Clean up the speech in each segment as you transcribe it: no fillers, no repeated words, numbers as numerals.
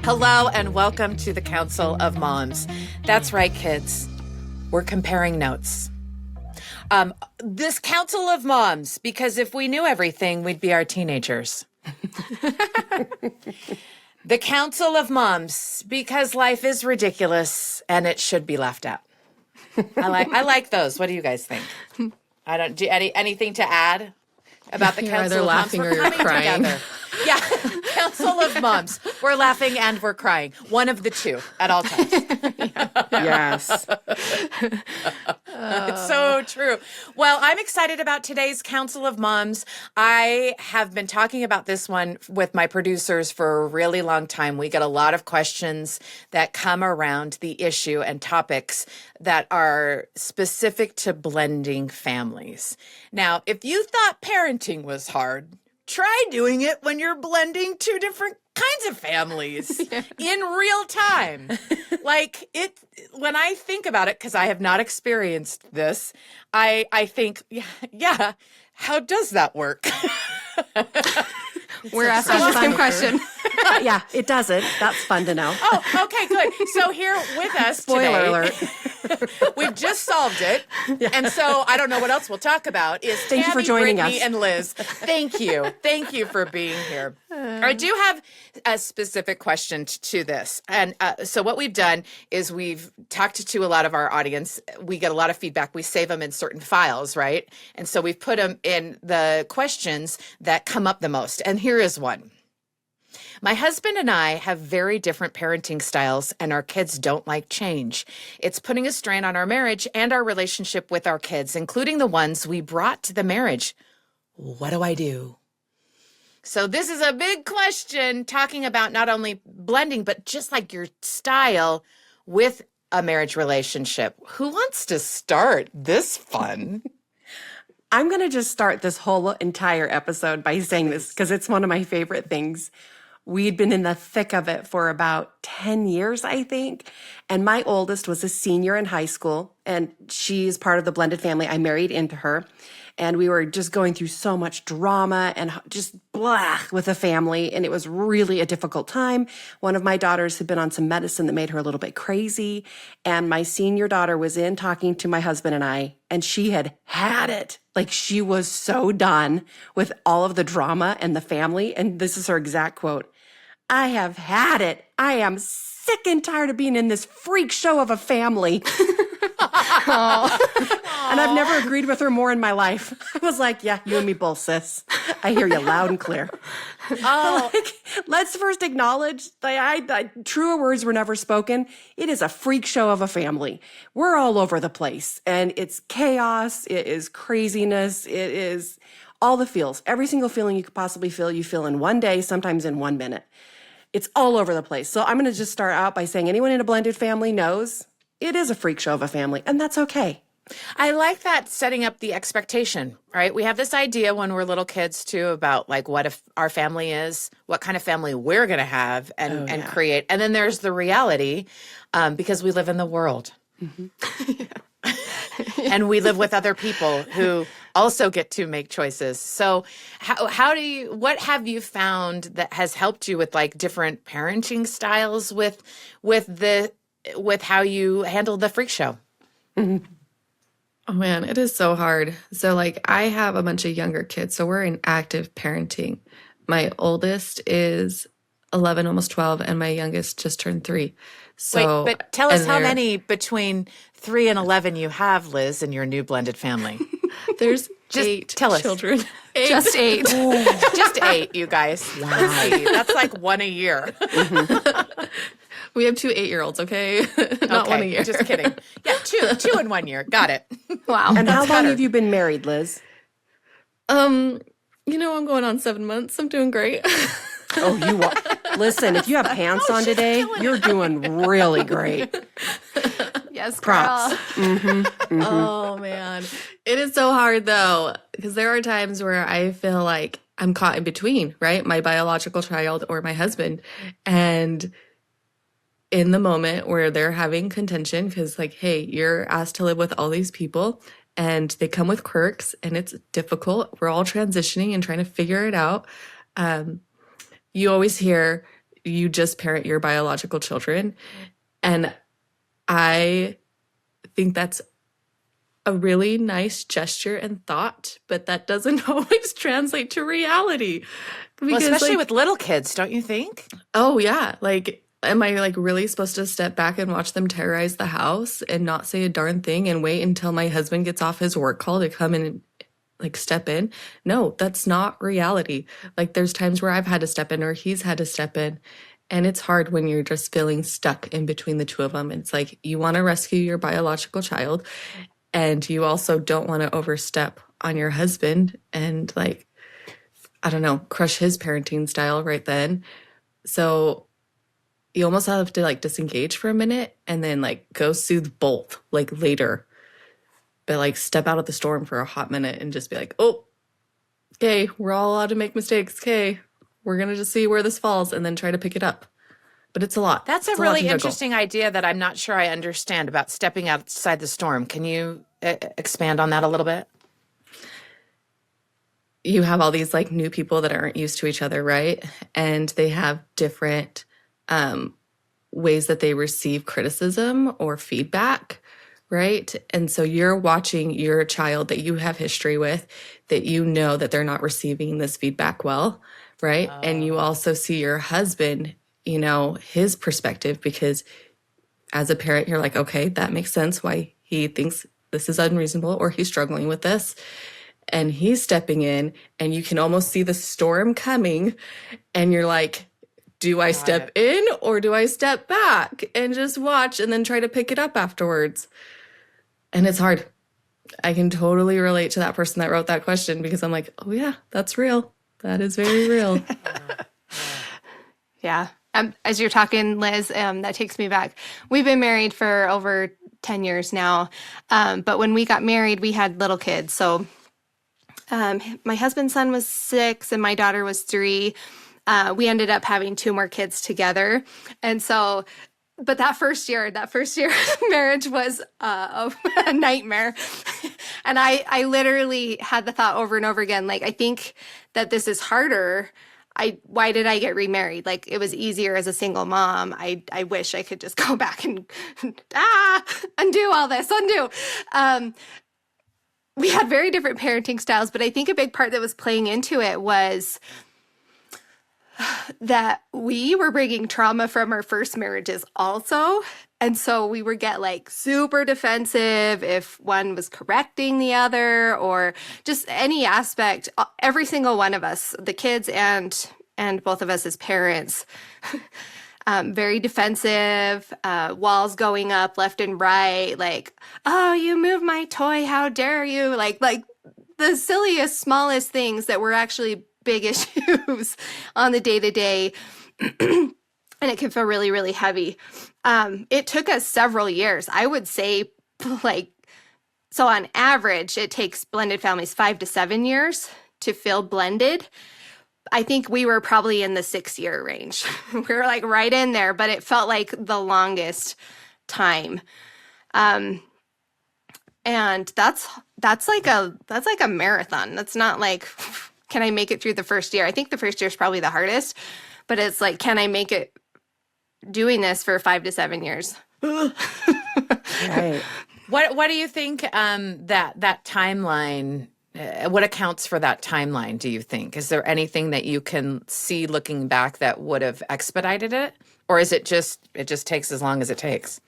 Hello and welcome to the Council of Moms. That's right, kids. We're comparing notes. This Council of Moms, because if we knew everything, we'd be our teenagers. The Council of Moms, because life is ridiculous and it should be laughed at. I like those. What do you guys think? Anything to add about the Council either of laughing Moms? or you're crying. Together. Yeah, Council of Moms. We're laughing and we're crying. One of the two at all times. Yes. It's so true. Well, I'm excited about today's Council of Moms. I have been talking about this one with my producers for a really long time. We get a lot of questions that come around the issue and topics that are specific to blending families. Now, if you thought parenting was hard, try doing it when you're blending two different kinds of families in real time. When I think about it, because I have not experienced this, I think, yeah, how does that work? We're asking the same question. Yeah, it doesn't. That's fun to know. Oh, okay, good. So here with us Spoiler today, alert. we've just solved it. Yeah. And so I don't know what else we'll talk about is Thank you for Tammy, joining Brittany, us. and Liz. Thank you. Thank you for being here. I do have a specific question to this. And so what we've done is we've talked to a lot of our audience. We get a lot of feedback. We save them in certain files, right? And so we've put them in the questions that come up the most. And here is one. My husband and I have very different parenting styles, and our kids don't like change. It's putting a strain on our marriage and our relationship with our kids, including the ones we brought to the marriage. What do I do? So this is a big question, talking about not only blending, but just like your style with a marriage relationship. Who wants to start this fun? I'm going to just start this whole entire episode by saying this because it's one of my favorite things. We'd been in the thick of it for about 10 years, I think. And my oldest was a senior in high school, and she's part of the blended family. I married into her. And we were just going through so much drama and just blah with the family. And it was really a difficult time. One of my daughters had been on some medicine that made her a little bit crazy. And my senior daughter was in talking to my husband and I, and she had it. Like, she was so done with all of the drama and the family. And this is her exact quote. I have had it. I am sick and tired of being in this freak show of a family. And I've never agreed with her more in my life. I was like, yeah, you and me both, sis. I hear you loud and clear. Oh, Let's first acknowledge that truer words were never spoken. It is a freak show of a family. We're all over the place, and it's chaos. It is craziness. It is all the feels. Every single feeling you could possibly feel, you feel in one day, sometimes in 1 minute. It's all over the place. So I'm going to just start out by saying anyone in a blended family knows it is a freak show of a family, and that's okay. I like that, setting up the expectation, right? We have this idea when we're little kids too about like what if our family is, what kind of family we're going to have and create. And then there's the reality because we live in the world. Mm-hmm. And we live with other people who also get to make choices. So what have you found that has helped you with like different parenting styles with how you handle the freak show? Mm-hmm. Oh man, it is so hard. So like I have a bunch of younger kids, so we're in active parenting. My oldest is 11, almost 12, and my youngest just turned 3. So, wait, but tell us how many between 3 and 11 you have, Liz, in your new blended family. There's Just 8 tell us. children. 8. Just 8. Just 8, you guys. Wow. Let's see. That's like one a year. We have 2 8-year-olds, okay? Not one a year. Just kidding. Yeah, two in 1 year. Got it. Wow. And how long better. have you been married, Liz? I'm going on 7 months. I'm doing great. Oh, you are. Listen, if you have pants on today, you're doing really great. Yes, Props. Oh man, it is so hard though, because there are times where I feel like I'm caught in between, right? My biological child or my husband, and in the moment where they're having contention, because like, hey, you're asked to live with all these people, and they come with quirks, and it's difficult. We're all transitioning and trying to figure it out. You always hear, you just parent your biological children. And I think that's a really nice gesture and thought, but that doesn't always translate to reality. Well, Because, especially like, with little kids, don't you think? oh yeah, like, am I like really supposed to step back and watch them terrorize the house and not say a darn thing and wait until my husband gets off his work call to come in and like step in? No, that's not reality. Like, there's times where I've had to step in or he's had to step in. And it's hard when you're just feeling stuck in between the two of them. It's like you want to rescue your biological child and you also don't want to overstep on your husband and, like, I don't know, crush his parenting style right then. So you almost have to like disengage for a minute and then like go soothe both like later. But like step out of the storm for a hot minute and just be like, oh, okay, we're all allowed to make mistakes. Okay, we're going to just see where this falls and then try to pick it up. But it's a lot. That's a It's lot to really juggle. interesting idea that I'm not sure I understand about stepping outside the storm. Can you expand on that a little bit? You have all these like new people that aren't used to each other, right? And they have different ways that they receive criticism or feedback, right? And so you're watching your child that you have history with, that you know that they're not receiving this feedback well, right? And you also see your husband, you know, his perspective, because as a parent, you're like, okay, that makes sense why he thinks this is unreasonable or he's struggling with this. And he's stepping in and you can almost see the storm coming and you're like, do I step in or do I step back and just watch and then try to pick it up afterwards? And it's hard. I can totally relate to that person that wrote that question because I'm like, oh yeah, that's real. That is very real. Yeah. As you're talking, Liz, that takes me back. We've been married for over 10 years now. But when we got married, we had little kids. So my husband's son was 6 and my daughter was 3. We ended up having 2 more kids together. And so, but that first year marriage was a nightmare. And I literally had the thought over and over again, like, I think that this is harder. Why did I get remarried? Like, it was easier as a single mom. I wish I could just go back and undo all this, we had very different parenting styles, but I think a big part that was playing into it was that we were bringing trauma from our first marriages also. And so we would get like super defensive if one was correcting the other or just any aspect. Every single one of us, the kids and both of us as parents, very defensive, walls going up left and right, like, oh, you moved my toy, how dare you? Like the silliest, smallest things that were actually big issues on the day-to-day. And it can feel really, really heavy. It took us several years. I would say, like, so on average, it takes blended families 5 to 7 years to feel blended. I think we were probably in the 6-year range. We were like right in there, but it felt like the longest time. And that's like a marathon. That's not like, can I make it through the first year? I think the first year is probably the hardest, but it's like, can I make it doing this for 5 to 7 years? Right. What do you think that timeline? What accounts for that timeline, do you think? Is there anything that you can see looking back that would have expedited it? Or is it just takes as long as it takes?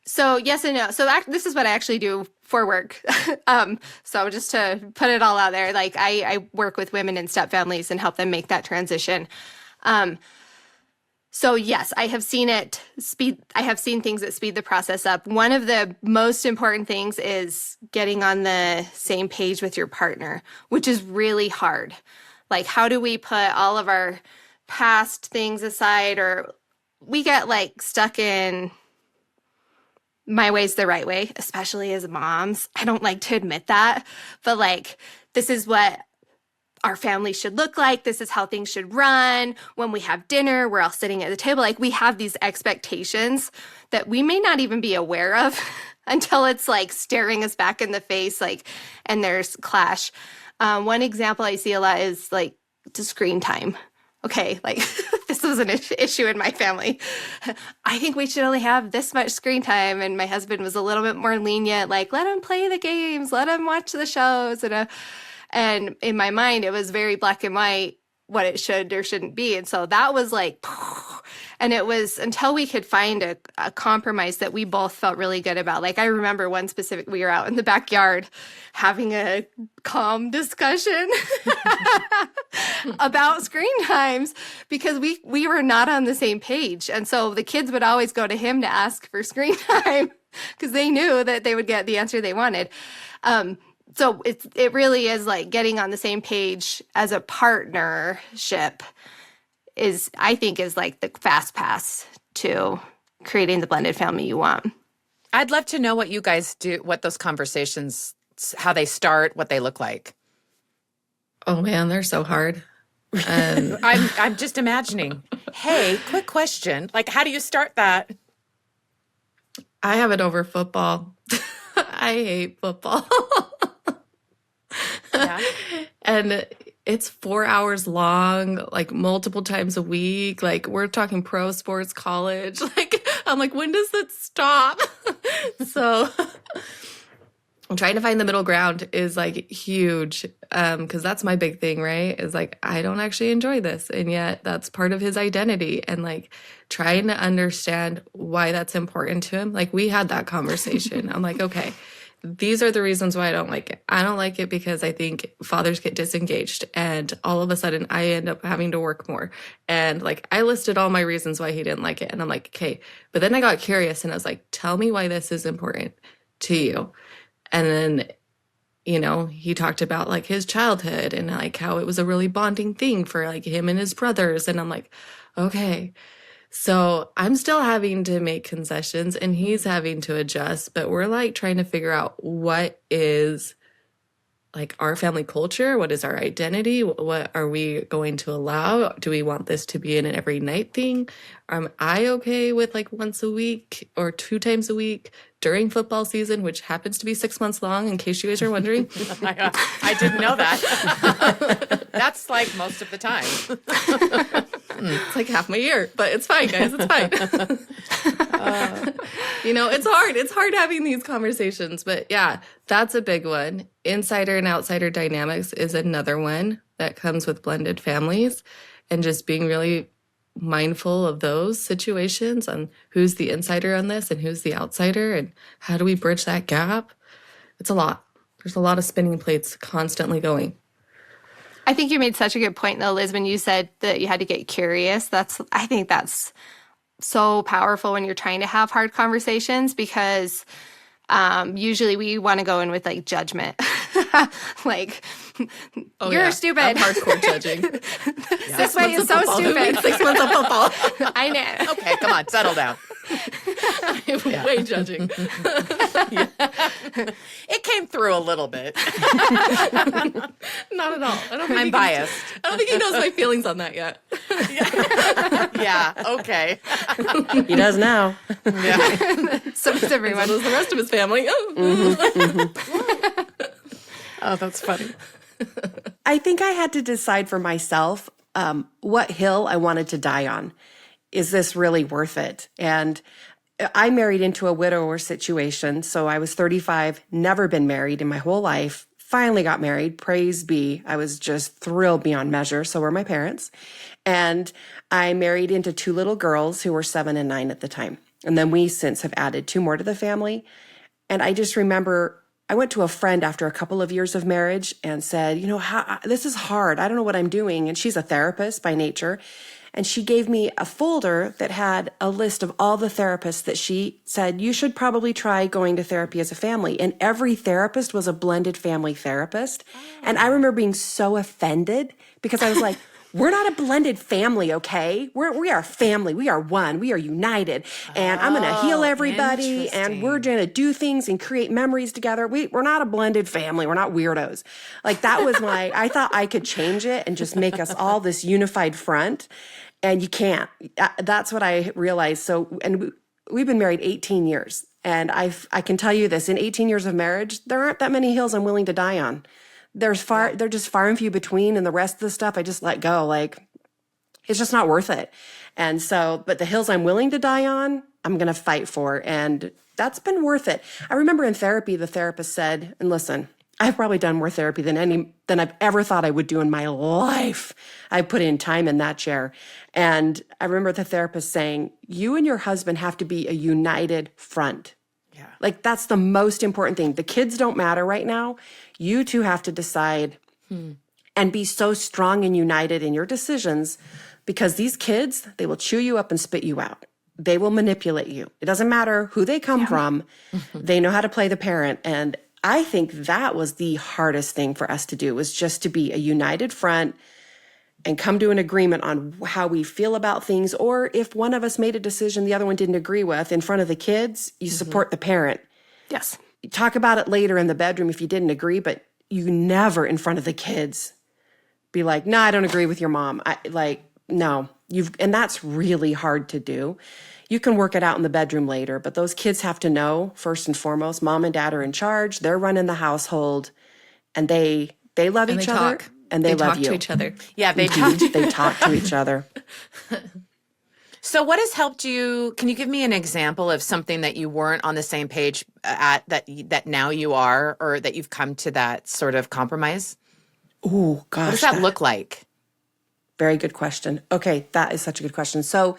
So yes and no. So this is what I actually do for work. So just to put it all out there, like I work with women in step families and help them make that transition. So yes, I have seen things that speed the process up. One of the most important things is getting on the same page with your partner, which is really hard. Like, how do we put all of our past things aside, or we get like stuck in my way's the right way, especially as moms. I don't like to admit that, but like, this is what our family should look like. This is how things should run. When we have dinner, we're all sitting at the table. Like, we have these expectations that we may not even be aware of until it's like staring us back in the face, like, and there's clash. One example I see a lot is like to screen time. Okay, like this was an issue in my family. I think we should only have this much screen time. And my husband was a little bit more lenient, like, let him play the games, let him watch the shows. And in my mind, it was very black and white what it should or shouldn't be. And so that was like, and it was until we could find a compromise that we both felt really good about. Like, I remember one specific, we were out in the backyard having a calm discussion about screen times because we were not on the same page. And so the kids would always go to him to ask for screen time because they knew that they would get the answer they wanted. So it really is like getting on the same page as a partnership I think is like the fast pass to creating the blended family you want. I'd love to know what you guys do, what those conversations, how they start, what they look like. Oh man, they're so hard. I'm just imagining. Hey, quick question. Like, how do you start that? I have it over football. I hate football. Yeah. And it's 4 hours long, like multiple times a week. Like we're talking pro sports, college. Like I'm like, when does that stop? So I'm trying to find the middle ground is like huge. Because that's my big thing, right? Is like, I don't actually enjoy this. And yet that's part of his identity. And like trying to understand why that's important to him. Like we had that conversation. I'm like, okay, these are the reasons why I don't like it. I don't like it because I think fathers get disengaged and all of a sudden I end up having to work more. And like I listed all my reasons why he didn't like it. And I'm like, okay. But then I got curious and I was like, tell me why this is important to you. And then, you know, he talked about like his childhood and like how it was a really bonding thing for like him and his brothers. And I'm like, okay. So I'm still having to make concessions and he's having to adjust, but we're like trying to figure out what is like our family culture, what is our identity, what are we going to allow? Do we want this to be an every night thing? Am I okay with like once a week or 2 times a week during football season, which happens to be 6 months long, in case you guys are wondering? I didn't know that. That's like most of the time. It's like half my year, but it's fine, guys. It's fine. You know, it's hard. It's hard having these conversations, but yeah, that's a big one. Insider and outsider dynamics is another one that comes with blended families, and just being really mindful of those situations and who's the insider on this and who's the outsider and how do we bridge that gap. It's a lot. There's a lot of spinning plates constantly going. I think you made such a good point, though, Liz, when you said that you had to get curious. I think that's so powerful when you're trying to have hard conversations because usually we want to go in with like judgment. Like, you're stupid. I'm hardcore judging. This way is so stupid. 6 months of football. I know. Okay, come on, settle down. I'm way judging. It came through a little bit. Not at all. I'm biased. I don't think he knows my feelings on that yet. Yeah, okay. He does now. Yeah. So does everyone. So does the rest of his family. Oh, that's funny. I think I had to decide for myself what hill I wanted to die on. Is this really worth it? And I married into a widower situation. So I was 35, never been married in my whole life. Finally got married. Praise be. I was just thrilled beyond measure. So were my parents. And I married into 2 little girls who were 7 and 9 at the time. And then we since have added 2 more to the family. And I just remember I went to a friend after a couple of years of marriage and said, you know, this is hard. I don't know what I'm doing. And she's a therapist by nature. And she gave me a folder that had a list of all the therapists that she said, you should probably try going to therapy as a family. And every therapist was a blended family therapist. And I remember being so offended because I was like, we're not a blended family, okay? We are family. We are one. We are united. And I'm going to heal everybody. And we're going to do things and create memories together. We're not a blended family. We're not weirdos. Like that was I thought I could change it and just make us all this unified front. And you can't. That's what I realized. So, and we've been married 18 years. And I can tell you this, in 18 years of marriage, there aren't that many hills I'm willing to die on. They're just far and few between, and the rest of the stuff I just let go. Like, It's just not worth it. And so, but the hills I'm willing to die on, I'm going to fight for. And that's been worth it. I remember in therapy, the therapist said, and listen, I've probably done more therapy than I've ever thought I would do in my life. I put in time in that chair. And I remember the therapist saying, you and your husband have to be a united front. Yeah. Like that's the most important thing. The kids don't matter right now. You two have to decide and be so strong and united in your decisions, because these kids, they will chew you up and spit you out. They will manipulate you. It doesn't matter who they come from. They know how to play the parent. And I think that was the hardest thing for us to do, was just to be a united front and come to an agreement on how we feel about things. Or if one of us made a decision the other one didn't agree with in front of the kids, you support the parent. Yes. You talk about it later in the bedroom if you didn't agree, but you never in front of the kids be like, no, I don't agree with your mom. No, and that's really hard to do. You can work it out in the bedroom later, but those kids have to know, first and foremost, mom and dad are in charge. They're running the household, and they love And each they other, talk. and they love talk you. to each other. Yeah, they talk. They talk to each other. So what has helped you? Can you give me an example of something that you weren't on the same page at that now you are, or that you've come to that sort of compromise? Oh, gosh. What does that look like? Very good question. Okay, that is such a good question. So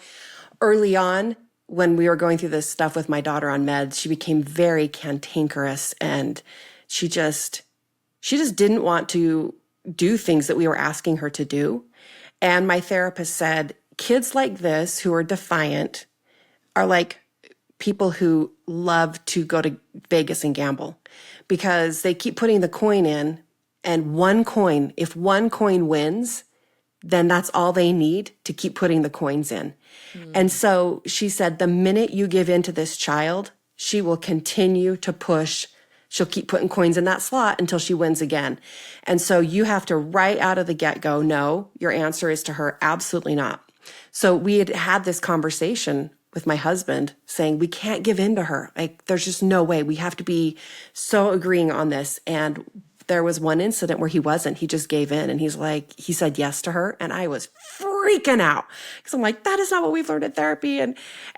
early on, when we were going through this stuff with my daughter on meds, she became very cantankerous, and she just didn't want to do things that we were asking her to do. And my therapist said, kids like this who are defiant are like people who love to go to Vegas and gamble, because they keep putting the coin in, and if one coin wins, then that's all they need to keep putting the coins in. And so she said, the minute you give in to this child, she will continue to push. She'll keep putting coins in that slot until she wins again. And so you have to, right out of the get-go, no, your answer is to her, absolutely not. So we had this conversation with my husband saying, we can't give in to her. Like, there's just no way. We have to be so agreeing on this. And there was one incident where he wasn't. He just gave in, and he said yes to her. And I was freaking out, because I'm like, that is not what we've learned in therapy.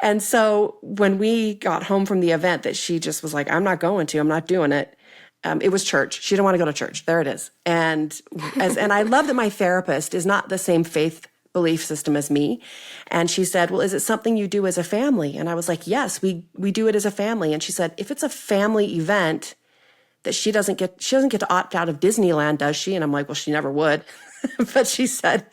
And so when we got home from the event that she just was like, I'm not doing it. It was church. She didn't want to go to church. There it is. And I love that my therapist is not the same faith belief system as me. And she said, well, is it something you do as a family? And I was like, yes, we do it as a family. And she said, if it's a family event, that she doesn't get to opt out of Disneyland, does she? And I'm like, well, she never would. But she said,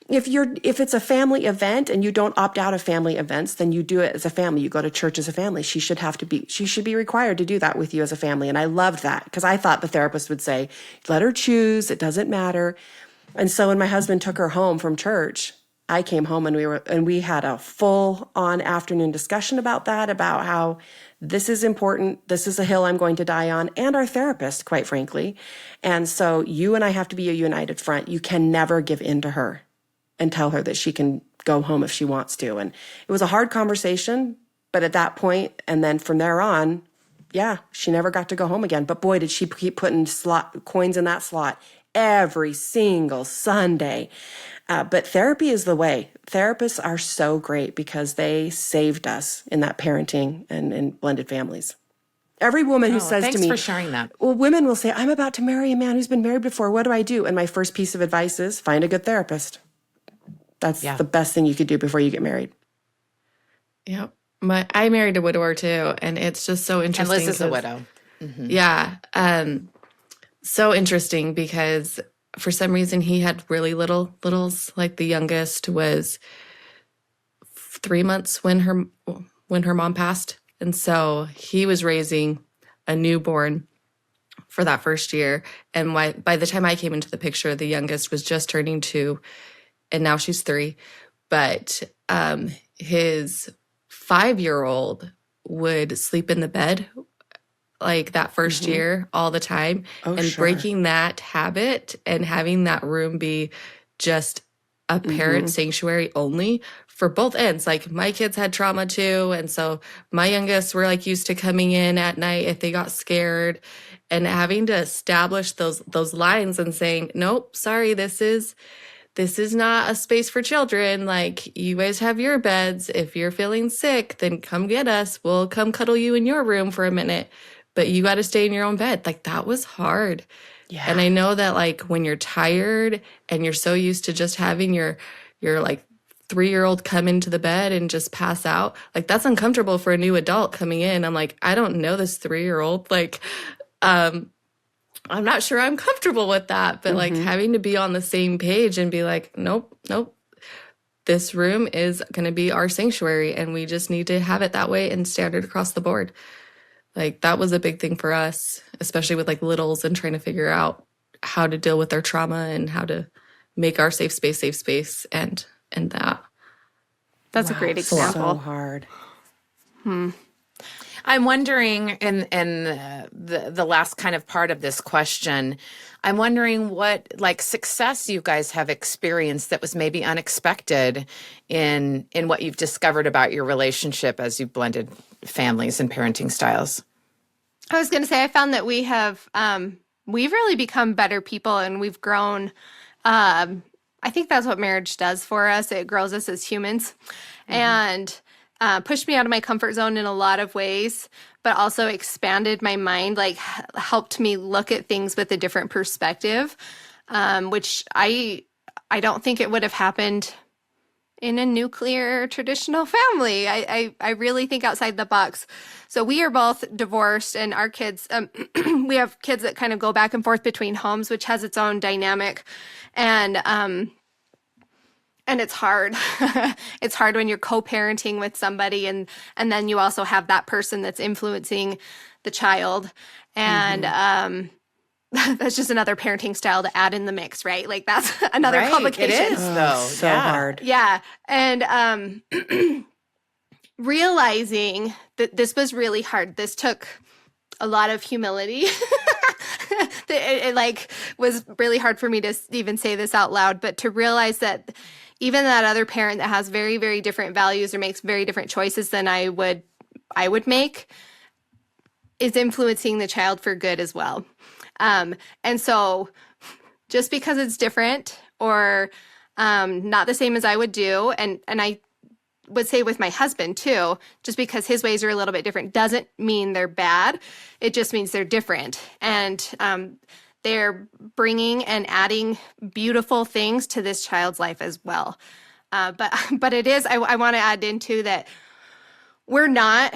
if it's a family event and you don't opt out of family events, then you do it as a family. You go to church as a family. She should be required to do that with you as a family. And I loved that, because I thought the therapist would say, let her choose. It doesn't matter. And so when my husband took her home from church, I came home, and we had a full on afternoon discussion about that, about how this is important. This is a hill I'm going to die on, and our therapist, quite frankly. And so you and I have to be a united front. You can never give in to her and tell her that she can go home if she wants to. And it was a hard conversation, but at that point, and then from there on, yeah, she never got to go home again. But boy, did she keep putting coins in that slot every single Sunday. But therapy is the way. Therapists are so great, because they saved us in that parenting and in blended families. Every woman who says to me, thanks for sharing that. Well, women will say, I'm about to marry a man who's been married before. What do I do? And my first piece of advice is find a good therapist. That's the best thing you could do before you get married. Yep. I married a widower too, and it's just so interesting. And Liz is a widow. Mm-hmm. Yeah. So interesting, because for some reason he had really littles. Like the youngest was 3 months when her mom passed. And so he was raising a newborn for that first year. And by the time I came into the picture, the youngest was just turning 2, and now she's 3. But his 5-year-old would sleep in the bed like that first year all the time. Breaking that habit and having that room be just a parent sanctuary only for both ends. Like, my kids had trauma too. And so my youngest were like used to coming in at night if they got scared, and having to establish those lines and saying, nope, sorry, this is this is not a space for children. Like, you guys have your beds. If you're feeling sick, then come get us. We'll come cuddle you in your room for a minute, but you got to stay in your own bed. Like, that was hard. Yeah. And I know that, like, when you're tired and you're so used to just having your like 3-year-old come into the bed and just pass out, like, that's uncomfortable for a new adult coming in. I'm like, I don't know this 3-year-old. Like, I'm not sure I'm comfortable with that, but like having to be on the same page and be like, nope, this room is going to be our sanctuary and we just need to have it that way and standard across the board. Like, that was a big thing for us, especially with like littles and trying to figure out how to deal with their trauma and how to make our safe space and that. That's a great So example. hard. I'm wondering, in the last kind of part of this question, I'm wondering what like success you guys have experienced that was maybe unexpected in what you've discovered about your relationship as you've blended families and parenting styles. I was going to say, I found that we've really become better people, and we've grown. I think that's what marriage does for us. It grows us as humans, and pushed me out of my comfort zone in a lot of ways, but also expanded my mind, like helped me look at things with a different perspective, which I don't think it would have happened in a nuclear traditional family. I really think outside the box. So we are both divorced, and our kids, we have kids that kind of go back and forth between homes, which has its own dynamic. And it's hard. It's hard when you're co-parenting with somebody, and then you also have that person that's influencing the child. And that's just another parenting style to add in the mix, right? Like, that's another Right, complication. it is, though. So Yeah. hard. Yeah. And realizing that this was really hard. This took a lot of humility. It like was really hard for me to even say this out loud, but to realize that even that other parent that has very, very different values or makes very different choices than I would make is influencing the child for good as well. And so just because it's different or not the same as I would do, and I would say with my husband too, just because his ways are a little bit different doesn't mean they're bad. It just means they're different. And they're bringing and adding beautiful things to this child's life as well. But it is, I want to add into that we're not,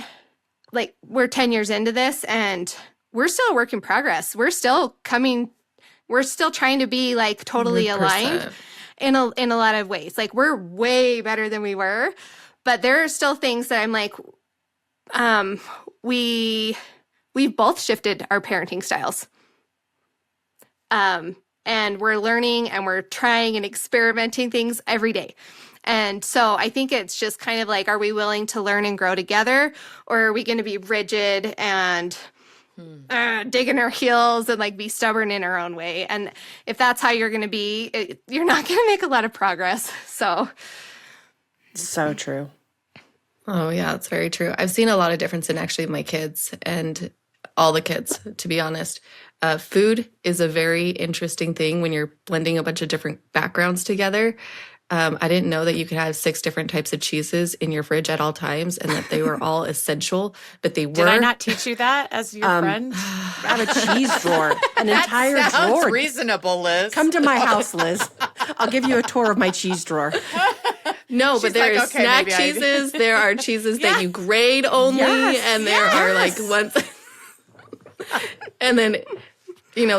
like, we're 10 years into this and we're still a work in progress. We're still trying to be like totally 100%. aligned in a lot of ways. Like, we're way better than we were, but there are still things that I'm like, we've both shifted our parenting styles. And we're learning and we're trying and experimenting things every day. And so I think it's just kind of like, are we willing to learn and grow together, or are we going to be rigid and dig in our heels and like be stubborn in our own way? And if that's how you're going to be, you're not going to make a lot of progress. So true. Oh, yeah, it's very true. I've seen a lot of difference in actually my kids and all the kids, to be honest. Food is a very interesting thing when you're blending a bunch of different backgrounds together. I didn't know that you could have 6 different types of cheeses in your fridge at all times and that they were all essential, but they were. Did I not teach you that as your friend? I have a cheese drawer, an entire Sounds drawer. reasonable, Liz. Come to my house, Liz. I'll give you a tour of my cheese drawer. No, She's but there like, are okay, snack maybe cheeses. There are cheeses that you grade only, Yes, and there are like ones. And then,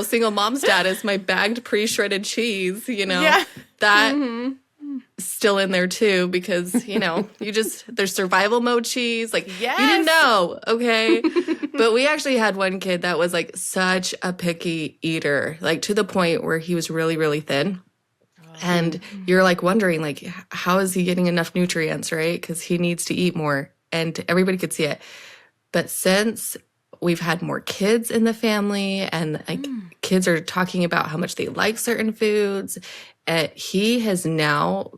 single mom status, my bagged pre-shredded cheese, Yeah. that still in there too, because, there's survival mode cheese. Like, you didn't Yes. know, okay? But we actually had one kid that was like such a picky eater, like to the point where he was really, really thin. And you're like wondering, like, how is he getting enough nutrients, right? Because he needs to eat more, and everybody could see it. But since we've had more kids in the family, and like kids are talking about how much they like certain foods, he has now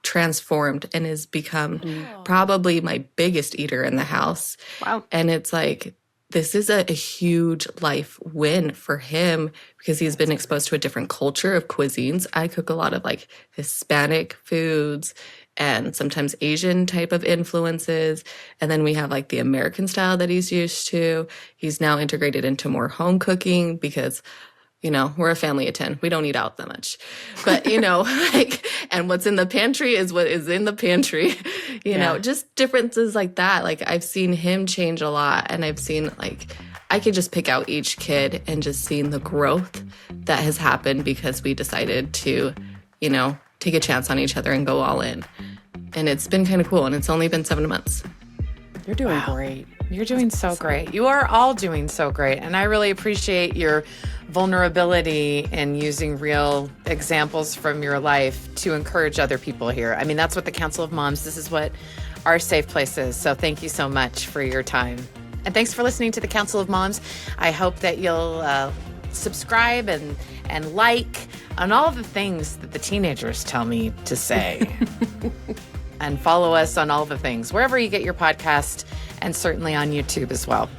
transformed and has become probably my biggest eater in the house. wow. And it's like, this is a huge life win for him because he's been exposed to a different culture of cuisines. I cook a lot of like Hispanic foods and sometimes Asian type of influences. And then we have like the American style that he's used to. He's now integrated into more home cooking because, you know, we're a family of 10. We don't eat out that much. But, you know, like, and what's in the pantry is what is in the pantry, you know, just differences like that. Like, I've seen him change a lot. And I've seen, like, I could just pick out each kid and just seeing the growth that has happened because we decided to, you know, take a chance on each other and go all in. And it's been kind of cool. And it's only been 7 months. You're doing great. You're doing so great. You are all doing so great. And I really appreciate your vulnerability and using real examples from your life to encourage other people here. I mean, that's what the Council of Moms, this is what our safe place is. So thank you so much for your time. And thanks for listening to the Council of Moms. I hope that you'll subscribe and like on all the things that the teenagers tell me to say. And follow us on all the things, wherever you get your podcast, and certainly on YouTube as well.